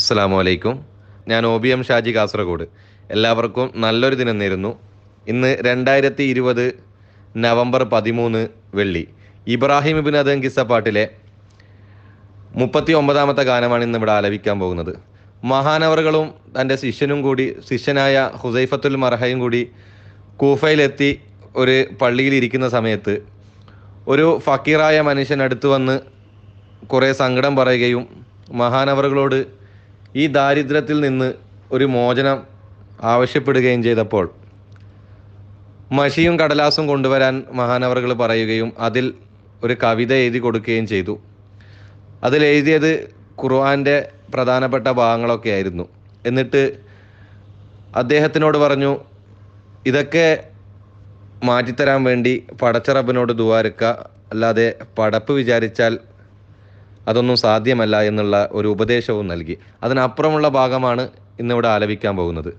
അസ്സലാമു അലൈക്കും. ഞാൻ OBM ഷാജി കാസർഗോഡ്. എല്ലാവർക്കും നല്ലൊരു ദിനം നേരുന്നു. ഇന്ന് 2020 നവംബർ 13 വെള്ളി. ഇബ്രാഹിം ഇബ്ൻ അദം കിസ്സ പാട്ടിലെ 39ാമത്തെ ഗാനമാണ് ഇന്ന് ഇവിടെ ആലപിക്കാൻ പോകുന്നത്. മഹാനവറുകളും തൻ്റെ ശിഷ്യനായ ഹുസൈഫത്തുൽ മർഹയും കൂടി കൂഫയിലെത്തി ഒരു പള്ളിയിൽ ഇരിക്കുന്ന സമയത്ത് ഒരു ഫക്കീറായ മനുഷ്യൻ അടുത്ത് വന്ന് കുറേ സങ്കടം പറയുകയും മഹാനവറുകളോട് ഈ ദാരിദ്ര്യത്തിൽ നിന്ന് ഒരു മോചനം ആവശ്യപ്പെടുകയും ചെയ്തപ്പോൾ മഷിയും കടലാസും കൊണ്ടുവരാൻ മഹാനവറുകൾ പറയുകയും അതിൽ ഒരു കവിത എഴുതി കൊടുക്കുകയും ചെയ്തു. അതിൽ എഴുതിയത് ഖുർആൻ്റെ പ്രധാനപ്പെട്ട ഭാഗങ്ങളൊക്കെ ആയിരുന്നു. എന്നിട്ട് അദ്ദേഹത്തിനോട് പറഞ്ഞു, ഇതൊക്കെ മാറ്റിത്തരാൻ വേണ്ടി പടച്ച റബ്ബിനോട് ദുആരക്കുക, അല്ലാതെ പടപ്പ് വിചാരിച്ചാൽ അതൊന്നും സാധ്യമല്ല എന്നുള്ള ഒരു ഉപദേശവും നൽകി. അതിനപ്പുറമുള്ള ഭാഗമാണ് ഇന്നിവിടെ ആലപിക്കാൻ പോകുന്നത്.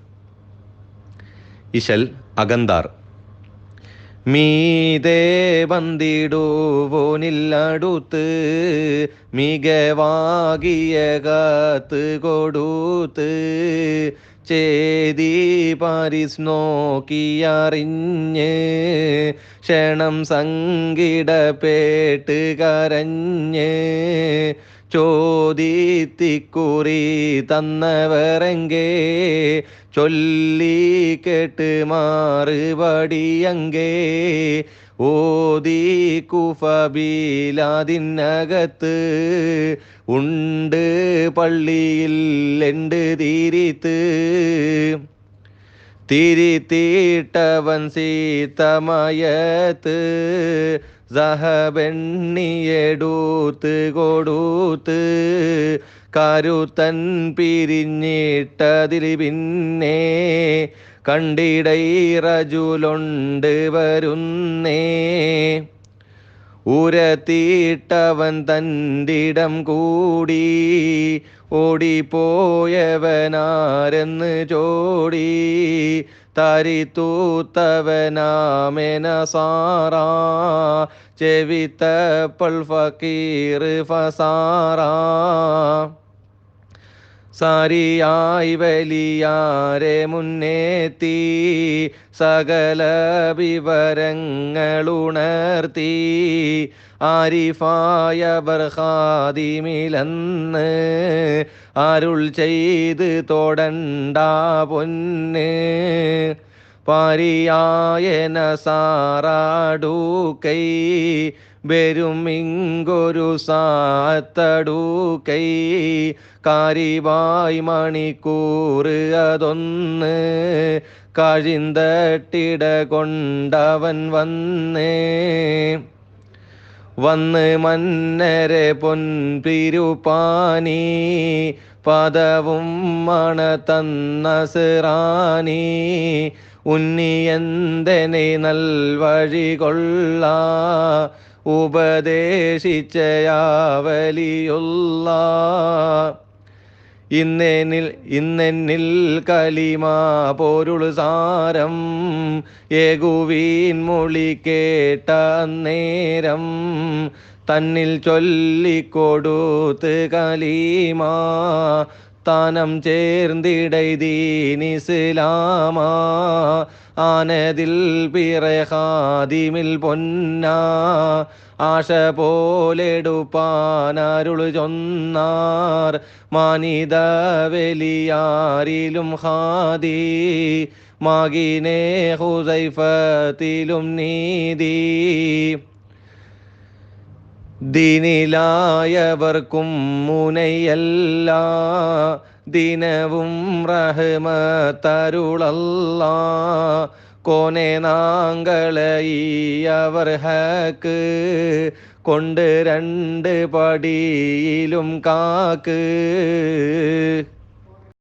ഇശൽ അഗന്താർ. മീതേ വന്നിടുവോനില്ലടുത്ത് മികവാകിയ കാത്ത് കൊടുത്ത് ചേതി പാരിസ് നോക്കിയറിഞ്ഞ് ക്ഷണം സങ്കിടപേട്ട് കരഞ്ഞ് ചോദിത്തിക്കുറി തന്നവരെങ്കേ ചൊല്ലി കേട്ട് മാറുപടിയങ്കേ ഓതി കുഫബീലാതിനകത്ത് ഉണ്ട് പള്ളിയിൽ എണ്ട് തിരിത്തീട്ടവൻ സീതമയത്ത് സഹബെണ്ണിയെടുത്ത് കൊടുത്ത് കരുത്തൻ പിരിഞ്ഞിട്ടതിൽ പിന്നെ കണ്ടിടൈ റജുലുണ്ട് വരുന്നേ ഉരത്തിയിട്ടവൻ തന്നിടം കൂടി ഓടിപ്പോയവനാരെന്ന് ചോടി തരിത്തൂത്തവനാമെന സാറാ ചെവിത്തപ്പൾ ഫക്കീർ ഫസാറാ സാരിയായി വലിയാരെ മുന്നേത്തി സകല വിവരങ്ങളുണർത്തി ആരിഫായവർ ഖാദിമിലെന്ന് അരുൾ ചെയ്ത് തൊടണ്ട പൊന്ന് പാരിയായന സാറാടൂക്കൈ വരും ഇങ്ങൊരു സാത്തടൂക്കൈ കാരിവായ് മണിക്കൂർ അതൊന്ന് കഴിന്തട്ടിട കൊണ്ടവൻ വന്ന് മന്നരെ പൊൻപിരുപ്പാനി പദവും മണതന്നസിറാനി ഉന്നിയന്തനെ നൽവഴി കൊള്ള ഉപദേശിച്ചയാവലിയുള്ള ഇന്നെന്നിൽ കലിമാ പോരുൾ സാരം ഏകുവീൻ മൊഴി കേട്ട നേരം തന്നിൽ ചൊല്ലിക്കൊടുത്ത് കലീമാ താനം ചേർന്നിടൈ ദീനിസ്ലാമാ ആനതിൽ പിറഹാദിമിൽ പൊന്നാ ആശ പോലെടുപ്പാനരുൾ ചൊന്നാർ മാനിത വലിയാരിലും ഹാദി മാഗിനെ ഹുസൈഫത്തിലും നീതി ദീനിലായവർക്കും മുനയല്ല ദിനവും റഹ്മത്തരുളല്ല കോനെ നാങ്കളയവർ ഹക്ക് കൊണ്ട് രണ്ട് പടിയിലും കാക്ക്